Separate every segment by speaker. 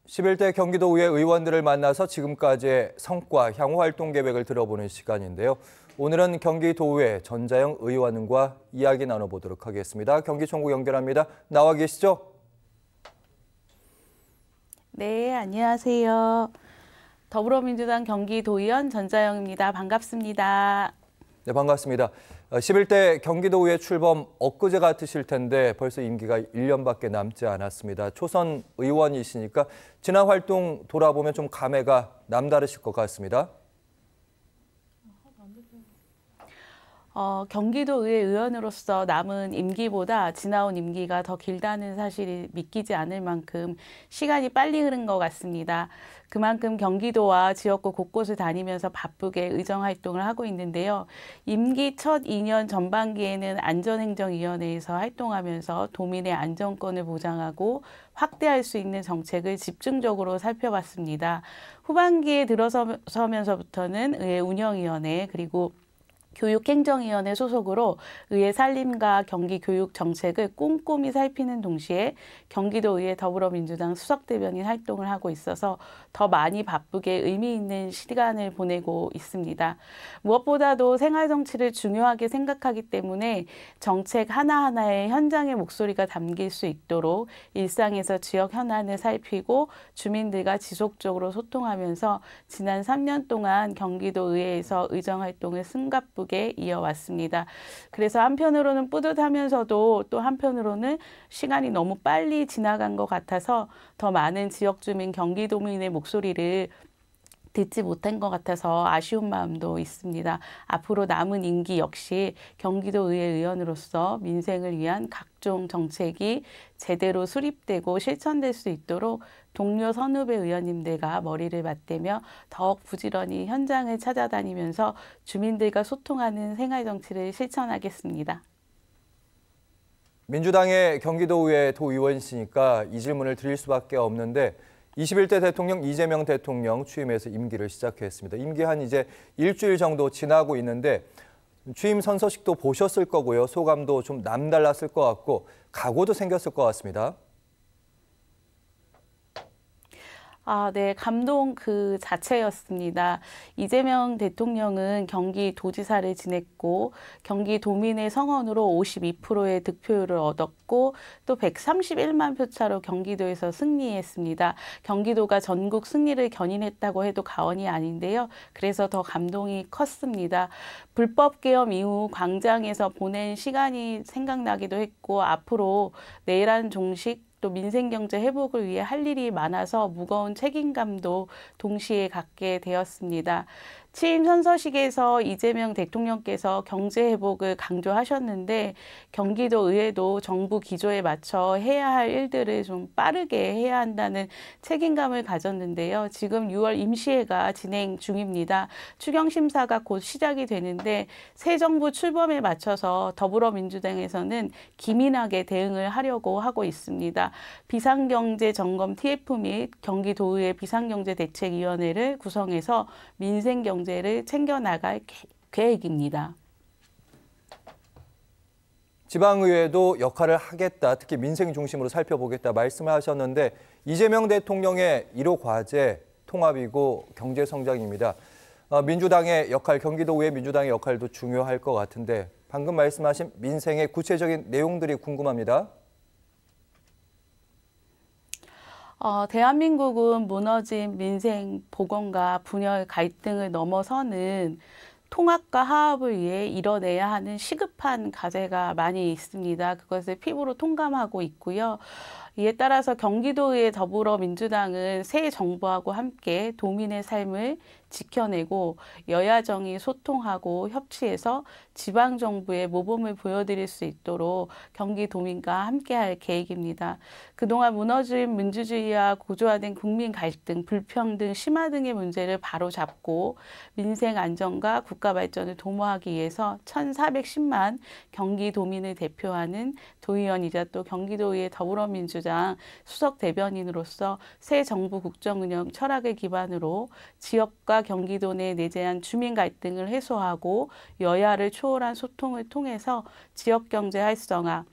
Speaker 1: 11대 경기도의회 의원들을 만나서 지금까지의 성과, 향후 활동 계획을 들어보는 시간인데요. 오늘은 경기도의회 전자영 의원과 이야기 나눠보도록 하겠습니다. 경기총국 연결합니다. 나와 계시죠?
Speaker 2: 네, 안녕하세요. 더불어민주당 경기도의원 전자영입니다. 반갑습니다.
Speaker 1: 네, 반갑습니다. 11대 경기도의회 출범 엊그제 같으실 텐데 벌써 임기가 1년밖에 남지 않았습니다. 초선 의원이시니까 지난 활동 돌아보면 좀 감회가 남다르실 것 같습니다.
Speaker 2: 경기도의회 의원으로서 남은 임기보다 지나온 임기가 더 길다는 사실이 믿기지 않을 만큼 시간이 빨리 흐른 것 같습니다. 그만큼 경기도와 지역구 곳곳을 다니면서 바쁘게 의정활동을 하고 있는데요. 임기 첫 2년 전반기에는 안전행정위원회에서 활동하면서 도민의 안전권을 보장하고 확대할 수 있는 정책을 집중적으로 살펴봤습니다. 후반기에 들어서면서부터는 의회 운영위원회 그리고 교육행정위원회 소속으로 의회 살림과 경기 교육 정책을 꼼꼼히 살피는 동시에 경기도의회 더불어민주당 수석대변인 활동을 하고 있어서 더 많이 바쁘게 의미 있는 시간을 보내고 있습니다. 무엇보다도 생활정치를 중요하게 생각하기 때문에 정책 하나하나에 현장의 목소리가 담길 수 있도록 일상에서 지역 현안을 살피고 주민들과 지속적으로 소통하면서 지난 3년 동안 경기도의회에서 의정활동을 숨가쁘게 이어왔습니다. 그래서 한편으로는 뿌듯하면서도 또 한편으로는 시간이 너무 빨리 지나간 것 같아서 더 많은 지역 주민, 경기도민의 목소리를 듣지 못한 것 같아서 아쉬운 마음도 있습니다. 앞으로 남은 임기 역시 경기도의회 의원으로서 민생을 위한 각종 정책이 제대로 수립되고 실천될 수 있도록 동료 선후배 의원님들과 머리를 맞대며 더욱 부지런히 현장을 찾아다니면서 주민들과 소통하는 생활정치를 실천하겠습니다.
Speaker 1: 민주당의 경기도의회 도의원이시니까 이 질문을 드릴 수밖에 없는데 21대 대통령 이재명 대통령 취임해서 임기를 시작했습니다. 임기 한 이제 일주일 정도 지나고 있는데 취임 선서식도 보셨을 거고요. 소감도 좀 남달랐을 것 같고 각오도 생겼을 것 같습니다.
Speaker 2: 네, 감동 그 자체였습니다. 이재명 대통령은 경기도지사를 지냈고 경기도민의 성원으로 52%의 득표율을 얻었고 또 131만 표 차로 경기도에서 승리했습니다. 경기도가 전국 승리를 견인했다고 해도 과언이 아닌데요. 그래서 더 감동이 컸습니다. 불법 계엄 이후 광장에서 보낸 시간이 생각나기도 했고 앞으로 내란 종식 또 민생경제 회복을 위해 할 일이 많아서 무거운 책임감도 동시에 갖게 되었습니다. 취임 선서식에서 이재명 대통령께서 경제 회복을 강조하셨는데 경기도 의회도 정부 기조에 맞춰 해야 할 일들을 좀 빠르게 해야 한다는 책임감을 가졌는데요. 지금 6월 임시회가 진행 중입니다. 추경심사가 곧 시작이 되는데 새 정부 출범에 맞춰서 더불어민주당에서는 기민하게 대응을 하려고 하고 있습니다. 비상경제점검 TF 및 경기도의회 비상경제대책위원회를 구성해서 민생경제를 챙겨나갈 계획입니다.
Speaker 1: 지방의회도 역할을 하겠다, 특히 민생 중심으로 살펴보겠다 말씀을 하셨는데 이재명 대통령의 1호 과제 통합이고 경제성장입니다. 민주당의 역할, 경기도의회 민주당의 역할도 중요할 것 같은데 방금 말씀하신 민생의 구체적인 내용들이 궁금합니다.
Speaker 2: 대한민국은 무너진 민생 보건과 분열 갈등을 넘어서는 통합과 화합을 위해 이뤄내야 하는 시급한 과제가 많이 있습니다. 그것을 피부로 통감하고 있고요. 이에 따라서 경기도의 더불어민주당은 새 정부하고 함께 도민의 삶을 지켜내고 여야정이 소통하고 협치해서 지방정부의 모범을 보여드릴 수 있도록 경기도민과 함께할 계획입니다. 그동안 무너진 민주주의와 고조화된 국민 갈등, 불평등, 심화 등의 문제를 바로잡고 민생 안정과 국가 발전을 도모하기 위해서 1,410만 경기도민을 대표하는 도의원이자 또 경기도의회 더불어민주당 수석 대변인으로서 새 정부 국정운영 철학을 기반으로 지역과 경기도 내 내재한 주민 갈등을 해소하고 여야를 초월한 소통을 통해서 지역경제 활성화,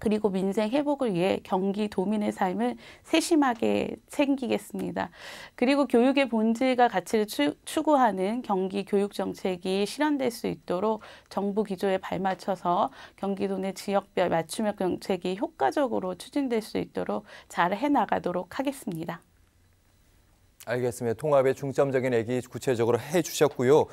Speaker 2: 그리고 민생 회복을 위해 경기도민의 삶을 세심하게 챙기겠습니다. 그리고 교육의 본질과 가치를 추구하는 경기 교육 정책이 실현될 수 있도록 정부 기조에 발맞춰서 경기도 내 지역별 맞춤형 정책이 효과적으로 추진될 수 있도록 잘 해나가도록 하겠습니다.
Speaker 1: 알겠습니다. 통합의 중점적인 얘기 구체적으로 해주셨고요.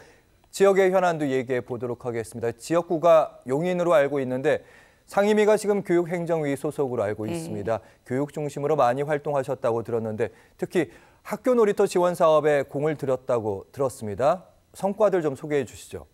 Speaker 1: 지역의 현안도 얘기해 보도록 하겠습니다. 지역구가 용인으로 알고 있는데 상임위가 지금 교육행정위 소속으로 알고 있습니다. 교육 중심으로 많이 활동하셨다고 들었는데 특히 학교 놀이터 지원 사업에 공을 들였다고 들었습니다. 성과들 좀 소개해 주시죠.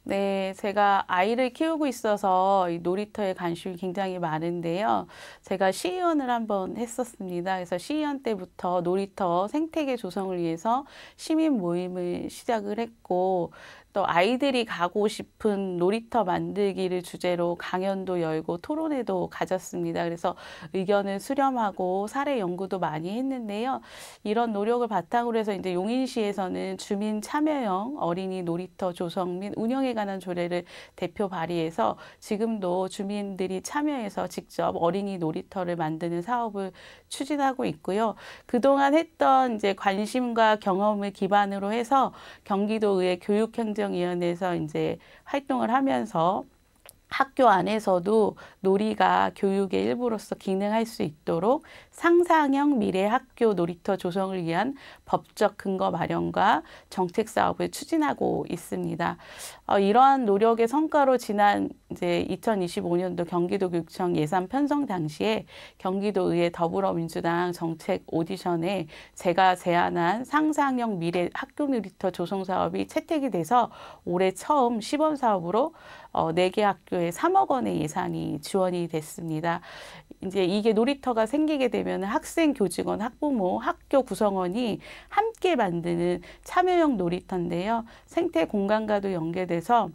Speaker 2: 네, 제가 아이를 키우고 있어서 이 놀이터에 관심이 굉장히 많은데요. 제가 시의원을 한번 했었습니다. 그래서 시의원 때부터 놀이터 생태계 조성을 위해서 시민 모임을 시작을 했고 또 아이들이 가고 싶은 놀이터 만들기를 주제로 강연도 열고 토론회도 가졌습니다. 그래서 의견을 수렴하고 사례 연구도 많이 했는데요. 이런 노력을 바탕으로 해서 이제 용인시에서는 주민 참여형 어린이 놀이터 조성 및 운영에 관한 조례를 대표 발의해서 지금도 주민들이 참여해서 직접 어린이 놀이터를 만드는 사업을 추진하고 있고요. 그동안 했던 이제 관심과 경험을 기반으로 해서 경기도의회 교육행정위원회에서 이제 활동을 하면서 학교 안에서도 놀이가 교육의 일부로서 기능할 수 있도록 상상형 미래 학교 놀이터 조성을 위한 법적 근거 마련과 정책 사업을 추진하고 있습니다. 이러한 노력의 성과로 지난 이제 2025년도 경기도교육청 예산 편성 당시에 경기도의회 더불어민주당 정책 오디션에 제가 제안한 상상형 미래 학교 놀이터 조성 사업이 채택이 돼서 올해 처음 시범 사업으로 4개 학교에 3억 원의 예산이 지원이 됐습니다. 이제 이게 놀이터가 생기게 되면 학생, 교직원, 학부모, 학교 구성원이 함께 만드는 참여형 놀이터인데요. 생태 공간과도 연계돼서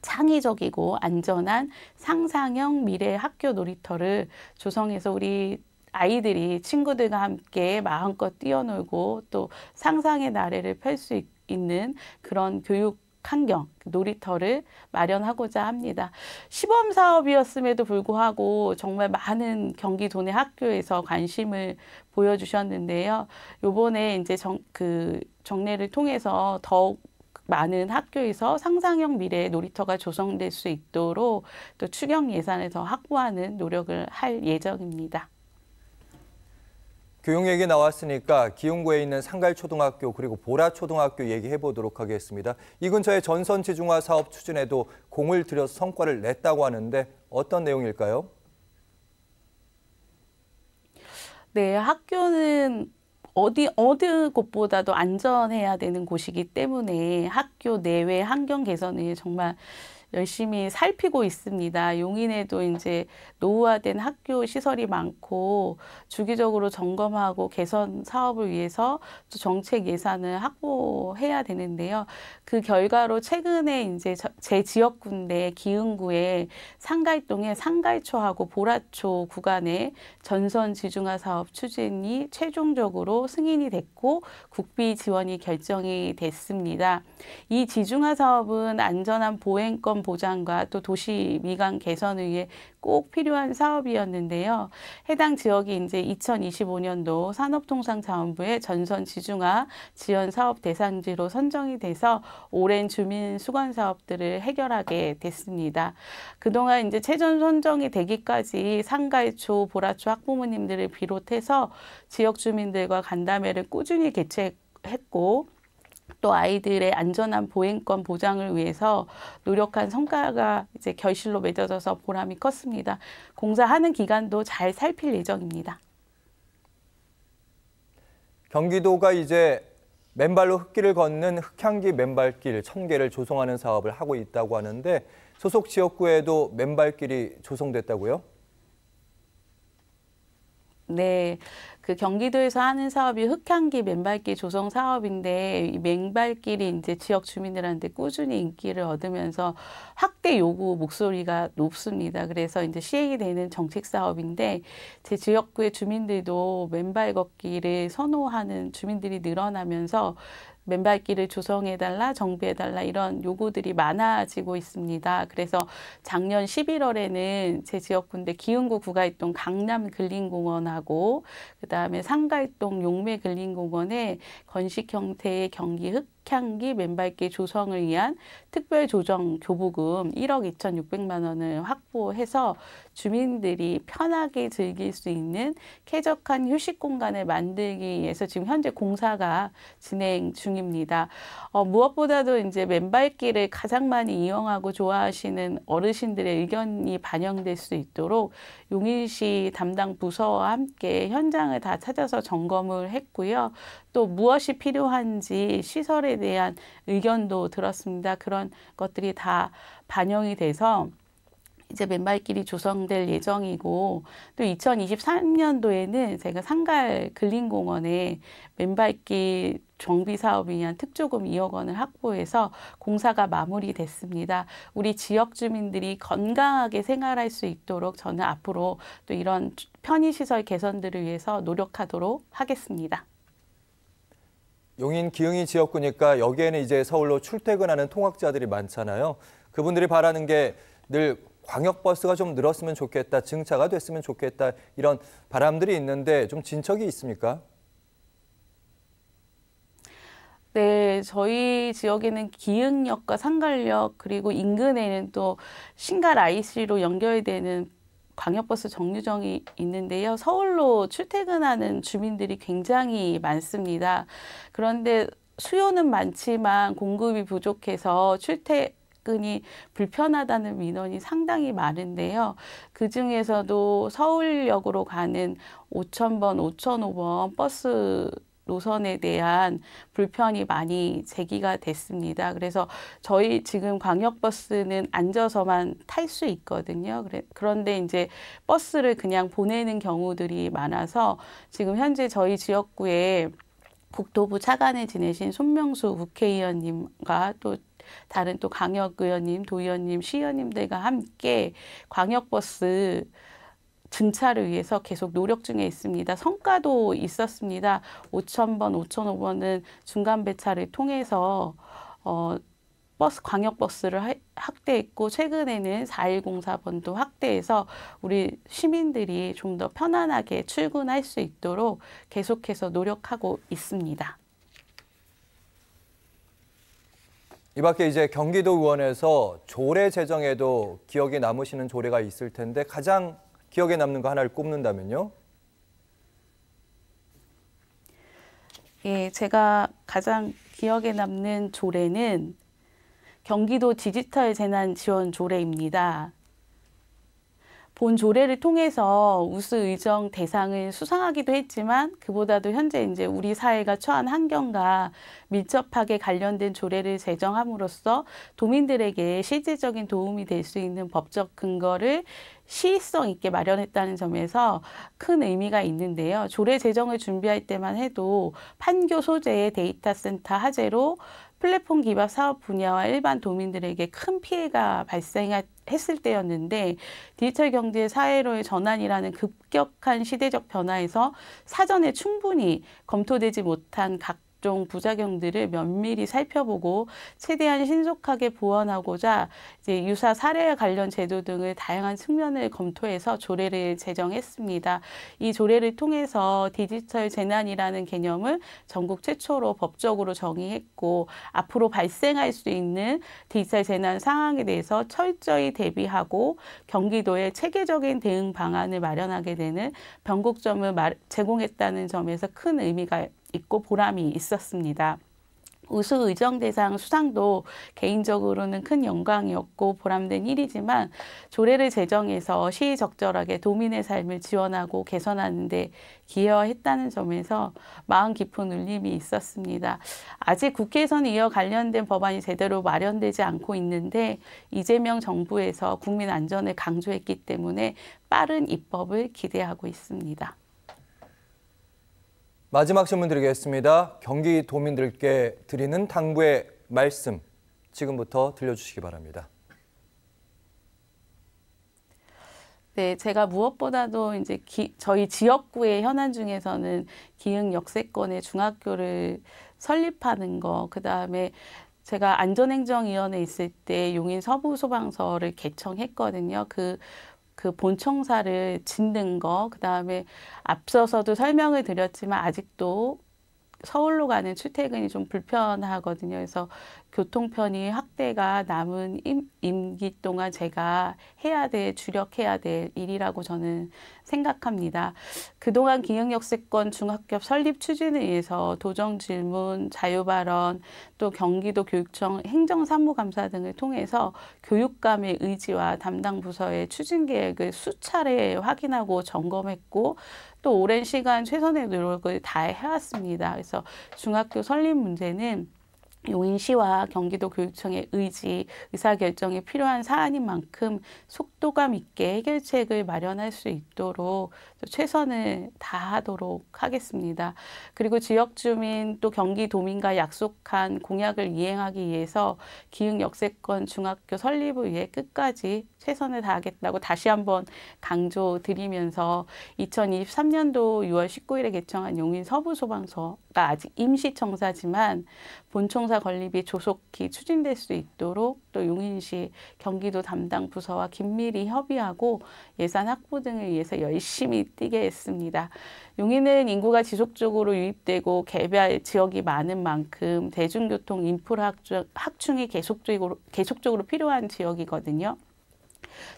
Speaker 2: 창의적이고 안전한 상상형 미래 학교 놀이터를 조성해서 우리 아이들이 친구들과 함께 마음껏 뛰어놀고 또 상상의 나래를 펼 수 있는 그런 교육 환경, 놀이터를 마련하고자 합니다. 시범 사업이었음에도 불구하고 정말 많은 경기도 내 학교에서 관심을 보여주셨는데요. 요번에 이제 정례를 통해서 더욱 많은 학교에서 상상형 미래 놀이터가 조성될 수 있도록 또 추경 예산을 더 확보하는 노력을 할 예정입니다.
Speaker 1: 교육 얘기 나왔으니까 기흥구에 있는 상갈초등학교 그리고 보라초등학교 얘기해 보도록 하겠습니다. 이 근처의 전선지중화 사업 추진에도 공을 들여서 성과를 냈다고 하는데 어떤 내용일까요?
Speaker 2: 네, 학교는 어느 곳보다도 안전해야 되는 곳이기 때문에 학교 내외 환경 개선을 정말 열심히 살피고 있습니다. 용인에도 이제 노후화된 학교 시설이 많고 주기적으로 점검하고 개선 사업을 위해서 또 정책 예산을 확보해야 되는데요. 그 결과로 최근에 이제 제 지역구인데 기흥구에 상갈동의 상갈초하고 보라초 구간에 전선 지중화 사업 추진이 최종적으로 승인이 됐고 국비 지원이 결정이 됐습니다. 이 지중화 사업은 안전한 보행권 보장과 또 도시 미관 개선을 위해 꼭 필요한 사업이었는데요. 해당 지역이 이제 2025년도 산업통상자원부의 전선 지중화 지원 사업 대상지로 선정이 돼서 오랜 주민 수건 사업들을 해결하게 됐습니다. 그동안 이제 최종 선정이 되기까지 상갈초, 보라초 학부모님들을 비롯해서 지역 주민들과 간담회를 꾸준히 개최했고 또 아이들의 안전한 보행권 보장을 위해서 노력한 성과가 이제 결실로 맺어져서 보람이 컸습니다. 공사하는 기간도 잘 살필 예정입니다.
Speaker 1: 경기도가 이제 맨발로 흙길을 걷는 흙향기 맨발길 1000개를 조성하는 사업을 하고 있다고 하는데 소속 지역구에도 맨발길이 조성됐다고요?
Speaker 2: 네, 그 경기도에서 하는 사업이 흙향기 맨발길 조성 사업인데 이 맨발길이 이제 지역 주민들한테 꾸준히 인기를 얻으면서 확대 요구 목소리가 높습니다. 그래서 이제 시행이 되는 정책 사업인데 제 지역구의 주민들도 맨발 걷기를 선호하는 주민들이 늘어나면서 맨발길을 조성해달라, 정비해달라 이런 요구들이 많아지고 있습니다. 그래서 작년 11월에는 제 지역군데 기흥구 구가있동 강남근린공원하고 그다음에 상가있동 용매근린공원에 건식 형태의 경기 흑향기 맨발길 조성을 위한 특별조정 교부금 1억 2,600만 원을 확보해서 주민들이 편하게 즐길 수 있는 쾌적한 휴식 공간을 만들기 위해서 지금 현재 공사가 진행 중입니다. 무엇보다도 이제 맨발길을 가장 많이 이용하고 좋아하시는 어르신들의 의견이 반영될 수 있도록 용인시 담당 부서와 함께 현장을 다 찾아서 점검을 했고요. 또 무엇이 필요한지 시설에 대한 의견도 들었습니다. 그런 것들이 다 반영이 돼서 이제 맨발길이 조성될 예정이고 또 2023년도에는 제가 상갈 근린공원에 맨발길 정비 사업을 위한 특조금 2억 원을 확보해서 공사가 마무리됐습니다. 우리 지역 주민들이 건강하게 생활할 수 있도록 저는 앞으로 또 이런 편의시설 개선들을 위해서 노력하도록 하겠습니다.
Speaker 1: 용인 기흥이 지역구니까 여기에는 이제 서울로 출퇴근하는 통학자들이 많잖아요. 그분들이 바라는 게 늘 광역버스가 좀 늘었으면 좋겠다, 증차가 됐으면 좋겠다 이런 바람들이 있는데 좀 진척이 있습니까?
Speaker 2: 네, 저희 지역에는 기흥역과 상갈역 그리고 인근에는 또 신갈 IC로 연결되는 광역버스 정류장이 있는데요. 서울로 출퇴근하는 주민들이 굉장히 많습니다. 그런데 수요는 많지만 공급이 부족해서 출퇴근이 불편하다는 민원이 상당히 많은데요. 그중에서도 서울역으로 가는 5000번, 5005번 버스 노선에 대한 불편이 많이 제기가 됐습니다. 그래서 저희 지금 광역버스는 앉아서만 탈 수 있거든요. 그런데 이제 버스를 그냥 보내는 경우들이 많아서 지금 현재 저희 지역구에 국토부 차관을 지내신 손명수 국회의원님과 또 다른 또 강역의원님, 도의원님, 시의원님들과 함께 광역버스 증차를 위해서 계속 노력 중에 있습니다. 성과도 있었습니다. 5000번, 5005번은 중간 배차를 통해서 광역버스를 확대했고 최근에는 4104번도 확대해서 우리 시민들이 좀 더 편안하게 출근할 수 있도록 계속해서 노력하고 있습니다.
Speaker 1: 이 밖에 이제 경기도 의원에서 조례 제정에도 기억에 남으시는 조례가 있을 텐데 가장 기억에 남는 거 하나를 꼽는다면요?
Speaker 2: 예, 제가 가장 기억에 남는 조례는 경기도 디지털 재난 지원 조례입니다. 본 조례를 통해서 우수 의정 대상을 수상하기도 했지만 그보다도 현재 이제 우리 사회가 처한 환경과 밀접하게 관련된 조례를 제정함으로써 도민들에게 실질적인 도움이 될 수 있는 법적 근거를 시의성 있게 마련했다는 점에서 큰 의미가 있는데요. 조례 제정을 준비할 때만 해도 판교 소재의 데이터 센터 화재로 플랫폼 기반 사업 분야와 일반 도민들에게 큰 피해가 발생했을 때였는데 디지털 경제 사회로의 전환이라는 급격한 시대적 변화에서 사전에 충분히 검토되지 못한 각종 부작용들을 면밀히 살펴보고 최대한 신속하게 보완하고자 이제 유사 사례와 관련 제도 등을 다양한 측면을 검토해서 조례를 제정했습니다. 이 조례를 통해서 디지털 재난이라는 개념을 전국 최초로 법적으로 정의했고 앞으로 발생할 수 있는 디지털 재난 상황에 대해서 철저히 대비하고 경기도에 체계적인 대응 방안을 마련하게 되는 변곡점을 제공했다는 점에서 큰 의미가 있고 보람이 있었습니다. 우수 의정 대상 수상도 개인적으로는 큰 영광이었고 보람된 일이지만 조례를 제정해서 시의적절하게 도민의 삶을 지원하고 개선하는 데 기여했다는 점에서 마음 깊은 울림이 있었습니다. 아직 국회에서는 이와 관련된 법안이 제대로 마련되지 않고 있는데 이재명 정부에서 국민 안전을 강조했기 때문에 빠른 입법을 기대하고 있습니다.
Speaker 1: 마지막 질문 드리겠습니다. 경기도민들께 드리는 당부의 말씀 지금부터 들려주시기 바랍니다.
Speaker 2: 네, 제가 무엇보다도 이제 저희 지역구의 현안 중에서는 기흥 역세권의 중학교를 설립하는 거, 그다음에 제가 안전행정위원회에 있을 때 용인 서부소방서를 개청했거든요. 그 본청사를 짓는 거, 그다음에 앞서서도 설명을 드렸지만 아직도 서울로 가는 출퇴근이 좀 불편하거든요. 그래서 교통편의 확대가 남은 임기 동안 제가 주력해야 될 일이라고 저는 생각합니다. 그동안 기흥역세권 중학교 설립 추진을 위해서 도정질문, 자유발언, 또 경기도 교육청 행정사무감사 등을 통해서 교육감의 의지와 담당 부서의 추진 계획을 수차례 확인하고 점검했고, 또 오랜 시간 최선의 노력을 다해왔습니다. 그래서 중학교 설립 문제는 용인시와 경기도 교육청의 의사결정이 필요한 사안인 만큼 속도감 있게 해결책을 마련할 수 있도록 최선을 다하도록 하겠습니다. 그리고 지역 주민 또 경기도민과 약속한 공약을 이행하기 위해서 기흥 역세권 중학교 설립을 위해 끝까지 최선을 다하겠다고 다시 한번 강조드리면서 2023년도 6월 19일에 개청한 용인 서부소방서가 아직 임시청사지만 본청사 건립이 조속히 추진될 수 있도록 또 용인시 경기도 담당 부서와 긴밀히 협의하고 예산 확보 등을 위해서 열심히 뛰겠습니다. 용인은 인구가 지속적으로 유입되고 개발 지역이 많은 만큼 대중교통 인프라 확충이 계속적으로 필요한 지역이거든요.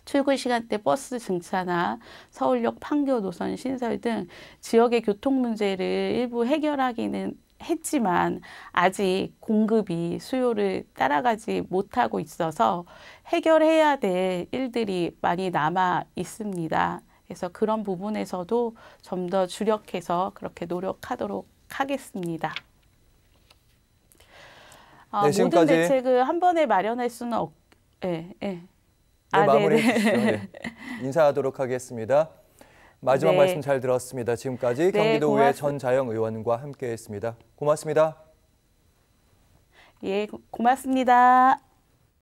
Speaker 2: 출근 시간대 버스 승차나 서울역 판교 노선 신설 등 지역의 교통 문제를 일부 해결하기는 했지만 아직 공급이 수요를 따라가지 못하고 있어서 해결해야 될 일들이 많이 남아 있습니다. 그래서 그런 부분에서도 좀 더 주력해서 그렇게 노력하도록 하겠습니다.
Speaker 1: 네,
Speaker 2: 모든 대책을 한 번에 마련할 수는 네.
Speaker 1: 네, 마무리해 주시죠. 네. 인사하도록 하겠습니다. 마지막
Speaker 2: 네.
Speaker 1: 말씀 잘 들었습니다. 지금까지 경기도의회 전자영 의원과 함께했습니다. 고맙습니다.
Speaker 2: 예, 고맙습니다.